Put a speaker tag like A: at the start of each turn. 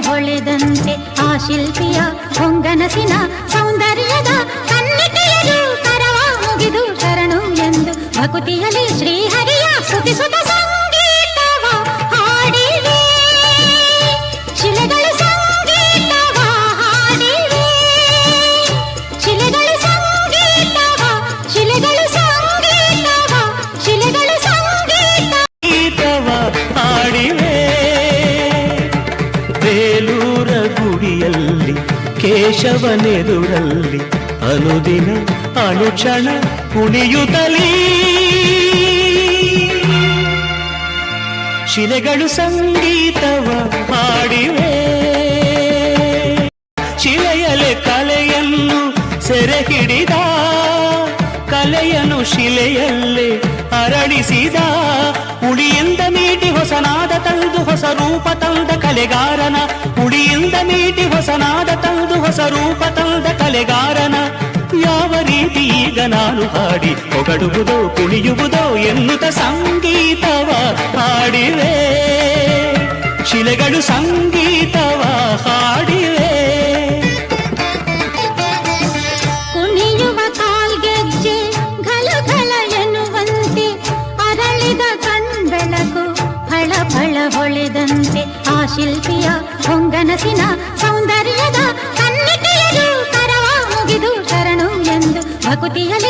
A: ಹೊಳೆದಂತೆ ಆ ಶಿಲ್ಪಿಯ ಹೊಂಗನಸಿನ ಸೌಂದರ್ಯದ ಕನ್ನಿಕೆಯರು ಕರವ ಮುಗಿದು ಶರಣು ಎಂದು ಭಕುತಿಯಲ್ಲಿ ಶ್ರೀಹರಿಯ ಸ್ತುತಿಸುತ್ತ ಸಂಗೀತವ ಹಾಡಿವೆ. ಶಿಲೆಗಳು ಸಂಗೀತವ ಹಾಡಿವೆ. ಶಿಲೆಗಳು ಸಂಗೀತವ, ಶಿಲೆಗಳು ಸಂಗೀತವ, ಶಿಲೆಗಳು ಸಂಗೀತವ
B: ಹಾಡಿವೆ. ಬೇಲೂರ ಗುಡಿಯಲ್ಲಿ ಕೇಶವನೆದುರಲ್ಲಿ ಅನುದಿನ ಅನುಕ್ಷಣ ಕುಣಿಯುತ್ತಲೀ ಶಿಲೆಗಳು ಸಂಗೀತವ ಹಾಡಿವೆ. ಶಿಲೆಯಲೆ ಕಲೆಯನ್ನು ಸೆರೆ ಹಿಡಿದ, ಕಲೆಯನ್ನು ಶಿಲೆಯಲ್ಲೇ ಅರಳಿಸಿದ, ಉಳಿಯಿಂದ ಮೀಟಿ ಹೊಸನಾದ ತಂದು ಹೊಸ ರೂಪ ತಂದ ಕಲೆಗಾರನ, ಉಳಿಯಿಂದ ಮೀಟಿ ಹೊಸನಾದ ತಂದು ಹೊಸ ರೂಪ ತಂದ ಕಲೆಗಾರನ ಯಾವ ರೀತಿ ಈಗ ನಾನು ಹಾಡಿ ಹೊಗಡುವುದೋ ಕುಣಿಯುವುದೋ ಎನ್ನುತ್ತ ಸಂಗೀತವ ಹಾಡಿವೆ. ಶಿಲೆಗಳು ಸಂಗೀತವ ಹಾಡಿವೆ.
A: ಕುಣಿಯುವ ಕಾಲ್ಗೆಜ್ಜೆ ಘಲ ಘಲ ಎನ್ನುವಂತೆ ಅರಳಿದ ಕಣ್ಬೆಳಕು ಫಳ ಫಳ ಹೊಳೆದಂತೆ ಆ ಶಿಲ್ಪಿಯ ಹೊಂಗನಸಿನ ಸೌಂದರ್ಯದ ಕನ್ನಿಕೆಯರು ಕರವ ಮುಗಿದು ಶರಣು ಎಂದು ಭಕುತಿಯಲ್ಲಿ